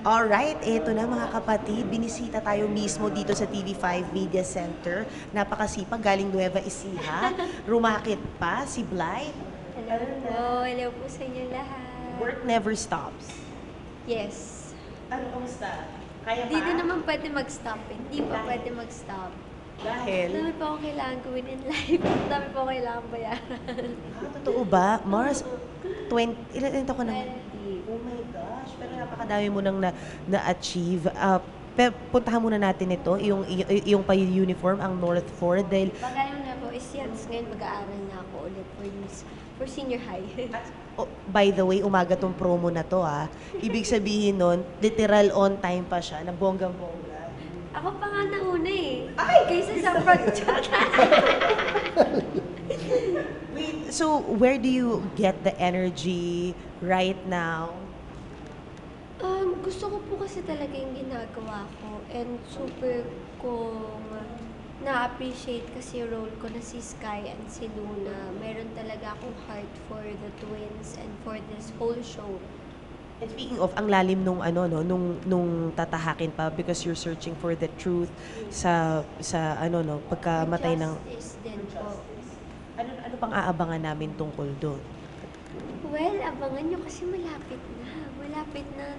Alright, eto na mga kapatid. Binisita tayo mismo dito sa TV5 Media Center. Napakasipag, galing Nueva Ecija. Rumakit pa si Blythe. Hello po. Hello po sa inyo lahat. Work never stops. Yes. Ano, kamusta? Kaya pa? Hindi din naman pwede mag-stop. Hindi pa pwede mag-stop. Dahil? Dami pa akong kailangan gawin in life. Dami pa akong kailangan bayaran. Totoo ba? Mars, 20, ilan ko na? 20. Oh my gosh, pero napakadami mo nang na-achieve. Pero puntahan muna natin ito, yung pa-uniform, ang North Ford, dahil Pagaling na po is yan. Ngayon mag-aaral na ako ulit for senior high. oh, by the way, umaga tong promo na to Ibig sabihin nun, literal on time pa siya, na bonggang-bongga. Ako pa nga nauna eh. Ay! Kaysa sa project. Wait, so where do you get the energy right now? Gusto ko po kasi talaga yung ginagawa ko and super kong na-appreciate kasi yung role ko na si Sky and si Luna. Meron talaga akong heart for the twins and for this whole show. And speaking of, ang lalim nung ano no, nung tatahakin pa because you're searching for the truth sa ano no, pagkamatay ng Justice din po. ano pang aabangan namin tungkol doon? Well, abangan nyo kasi malapit na. Malapit na.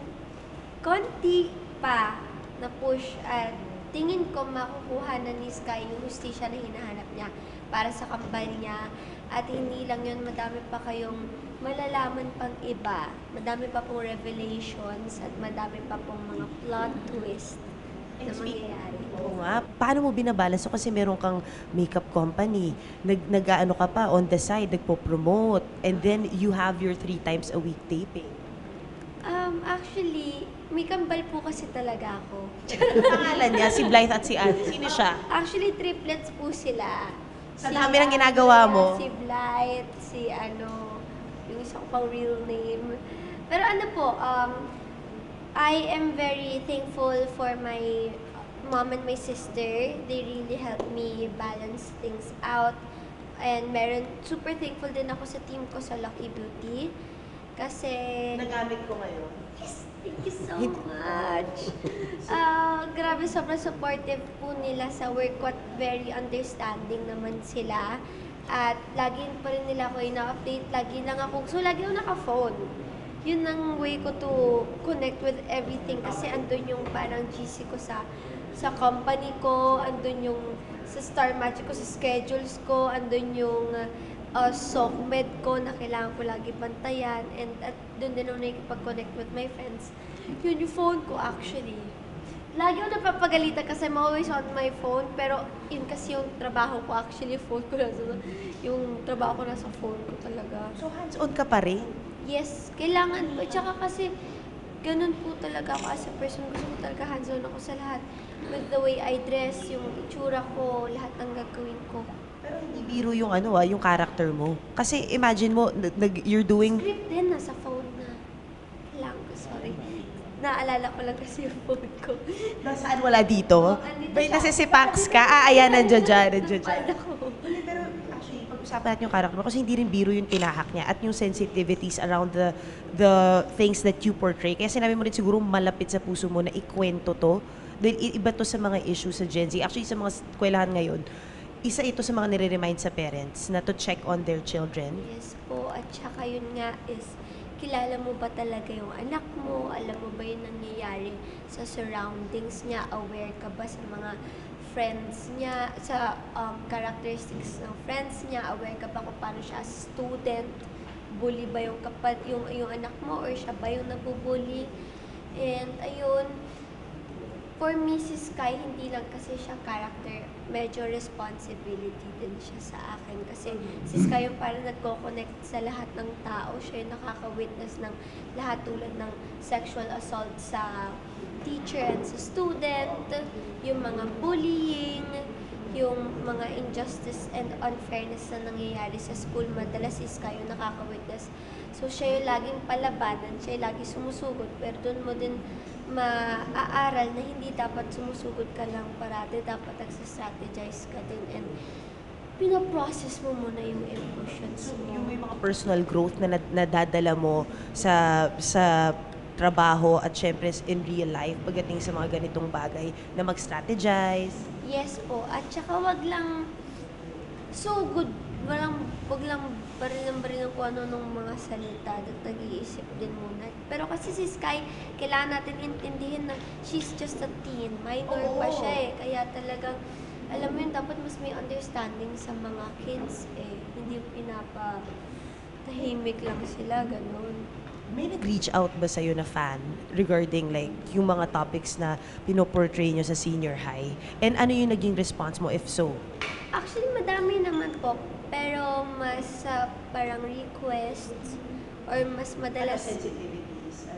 Konti pa na push at tingin ko makukuha na ni Sky yung hustisya na hinahanap niya para sa kambal niya. At hindi lang yun, madami pa kayong malalaman pang iba. Madami pa pong revelations at madami pa pong mga plot twist na mangyayari. Oo nga. Paano mo binabalance? So, kasi meron kang makeup company, nag-ano ka pa on the side, nagpo-promote, and then you have your 3 times a week taping. Actually, may kambal po kasi talaga ako. Pangalan niya, si Blythe at si Anne. Sino siya? Actually, triplets po sila. Sa dami ng ginagawa mo. Si Blythe, si yung isang pang real name. Pero ano po, I am very thankful for my mom and my sister. They really helped me balance things out. And super thankful din ako sa team ko sa Lucky Beauty. Kasi... Nagamit ko ngayon. Yes, thank you so much. Grabe, sobrang supportive po nila sa work ko at very understanding naman sila. At lagi pa rin nila ako ina-update. Lagi ako naka-phone. Yun ang way ko to connect with everything kasi andun yung parang GC ko sa company ko, andun yung sa Star Magic ko, sa schedules ko, andun yung SOCMED ko na kailangan ko lagi bantayan and at doon din ako nakikipag-connect with my friends. Yun yung phone ko actually. Lagi ako napapagalitan kasi I'm always on my phone pero yun kasi yung trabaho ko actually phone ko yung trabaho ko nasa phone ko talaga. So hands-on ka pa rin? Yes, kailangan po. Tsaka kasi ganun po talaga ako as a person. Gusto ko talaga hands-on ako sa lahat. With the way I dress, yung itsura ko, lahat ng gagawin ko. Pero hindi biro yung yung character mo. Kasi imagine mo, you're doing... Script din, nasa phone na. Lang, sorry. Naalala ko lang kasi yung phone ko. Nasaan wala dito? Andito May siya. nasi-pax ka? Ayan, nandiyan dyan. Napad ako. Pero actually, pag-usapan natin yung character mo kasi hindi rin biro yung tinahak niya at yung sensitivities around the things that you portray. Kaya sinabi mo rin siguro malapit sa puso mo na ikwento to. Dahil iba to sa mga issues sa Gen Z. Actually, sa mga eskwelahan ngayon, isa ito sa mga nire-remind sa parents na to check on their children. Yes po, at saka yun nga is, kilala mo ba talaga yung anak mo? Alam mo ba yung nangyayari sa surroundings niya? Aware ka ba sa mga friends niya, sa characteristics ng friends niya? Aware ka ba kung paano siya as student? Bully ba yung yung anak mo or siya ba yung nabubully? And ayun, for me, si Sky, hindi lang kasi siya character, medyo responsibility din siya sa akin. Kasi si Sky yung parang nagko-connect sa lahat ng tao. Siya yung nakaka-witness ng lahat tulad ng sexual assault sa teacher and sa student, yung mga bullying, yung mga injustice and unfairness na nangyayari sa school. Madalas si Sky yung nakaka-witness. So siya yung laging palabanan, siya yung lagi sumusugod. Pero doon mo din maaaral na hindi dapat sumusugod ka lang parati, dapat nagsa-strategize ka din and pinaprocess mo muna yung emotions mo. Yung may mga personal growth na nadadala mo sa trabaho at syempre in real life pagdating sa mga ganitong bagay na mag-strategize? Yes po. At saka wag lang so good. Wag lang barilan kung ano nung mga salita at nag-iisip din muna. Pero kasi si Sky, kailangan natin intindihin na she's just a teen. Minor pa siya eh. Kaya talagang, alam mo yun, dapat mas may understanding sa mga kids eh. Hindi tahimik lang sila, ganun. May nag-reach out ba sa'yo na fan regarding like yung mga topics na pinoportray nyo sa senior high? And ano yung naging response mo if so? Actually, madami naman po. Pero mas parang requests or mas madalas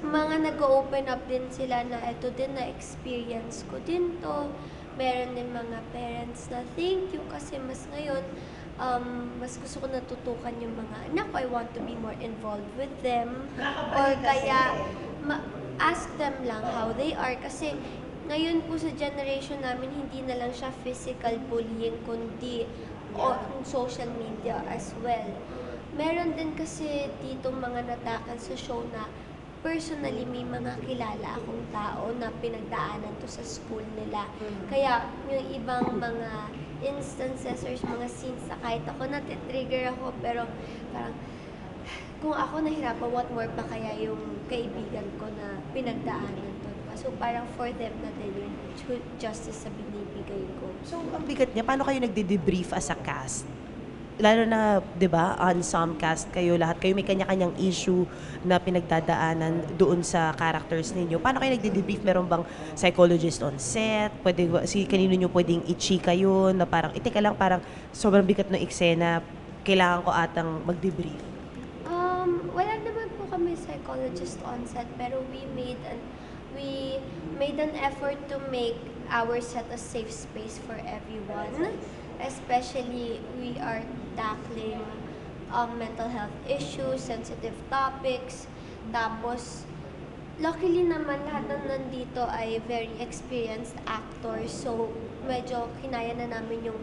mga nag-open up din sila na ito din na experience ko din to. Meron din mga parents na thank you kasi mas ngayon mas gusto ko natutukan yung mga anak ko. I want to be more involved with them. Or kaya ask them lang how they are kasi ngayon po sa generation namin, hindi na lang siya physical bullying, kundi on social media as well. Meron din kasi dito mga natakal sa show na personally may mga kilala akong tao na pinagdaanan to sa school nila. Kaya yung ibang mga instances or mga scenes na kahit ako natitrigger ako pero parang kung ako nahirapan, what more pa kaya yung kaibigan ko na pinagdaanan to. So parang for them na din yung justice sa binibigay ko. So, ang bigat niya, paano kayo nagde-debrief as a cast? Lalo na, di ba, on some cast kayo, lahat kayo may kanya-kanyang issue na pinagdadaanan doon sa characters ninyo. Paano kayo nagde-debrief? Meron bang psychologist on set? Pwede, kanino nyo pwedeng i-chika yun? Na parang, teka lang, parang sobrang bigat ng eksena, kailangan ko atang mag-debrief. Wala naman po kami psychologist on set, pero we made an effort to make our set a safe space for everyone. Especially, we are tackling mental health issues, sensitive topics. Tapos, luckily naman, lahat ng nandito ay very experienced actors. So, medyo kinaya na namin yung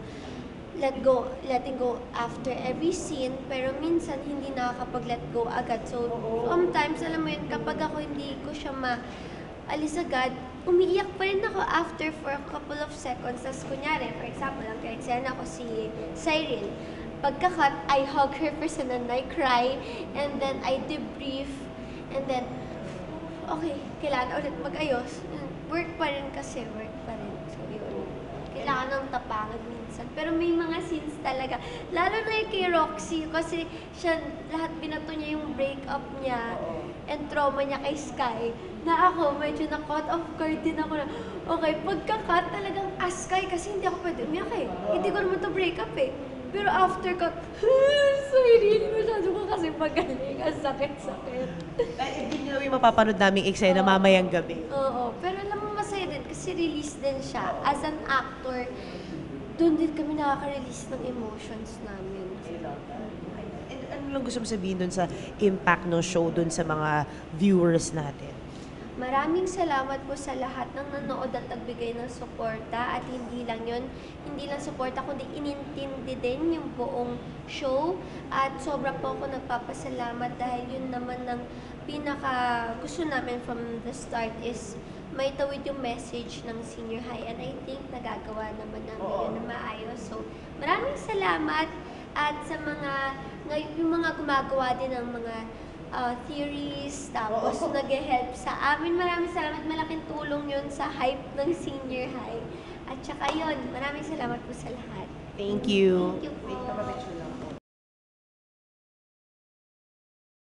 letting go after every scene, pero minsan hindi nakakapag-let go agad. So, sometimes, alam mo yun, kapag ako hindi ko siya alis agad, umiiyak pa rin ako after for a couple of seconds. Tapos kunyari, for example, ang kareksena ako si Cyril. Pagka-cut, I hug her first and then I cry, and then I debrief, and then, okay, kailangan ulit mag-ayos. Work pa rin kasi, work pa rin. So, yun. Kailangan ng tapangan minsan. Pero may mga scenes talaga. Lalo na yung kay Roxy, kasi siya, lahat binato niya yung breakup niya and trauma niya kay Sky. Na ako, medyo na-caught off guard din ako na, okay, pagka-cut talagang Sky kasi hindi ako pwede umiyak eh. Hindi ko naman to breakup eh. Pero after cut, sorry, masyado ko kasi magaling. Ang sakit-sakit. Hindi nyo yung mapapanood naming eksena mamayang gabi. Oo, pero alam mo masaya din kasi release din siya. As an actor, doon din kami nakaka-release ng emotions namin. And ano lang gusto mo sabihin dun sa impact ng show dun sa mga viewers natin? Maraming salamat po sa lahat ng nanood at nagbigay ng suporta at hindi lang suporta kundi inintindi din yung buong show at sobra po ako nagpapasalamat dahil yun naman ng pinaka gusto namin from the start is may tawid yung message ng senior high and I think nagagawa naman namin yun na maayos. So maraming salamat at sa yung mga gumagawa din ng mga theories, tapos nag-help sa amin. Maraming salamat. Malaking tulong yun sa hype ng senior high. At saka yun, maraming salamat po sa lahat. Thank you. Thank you po.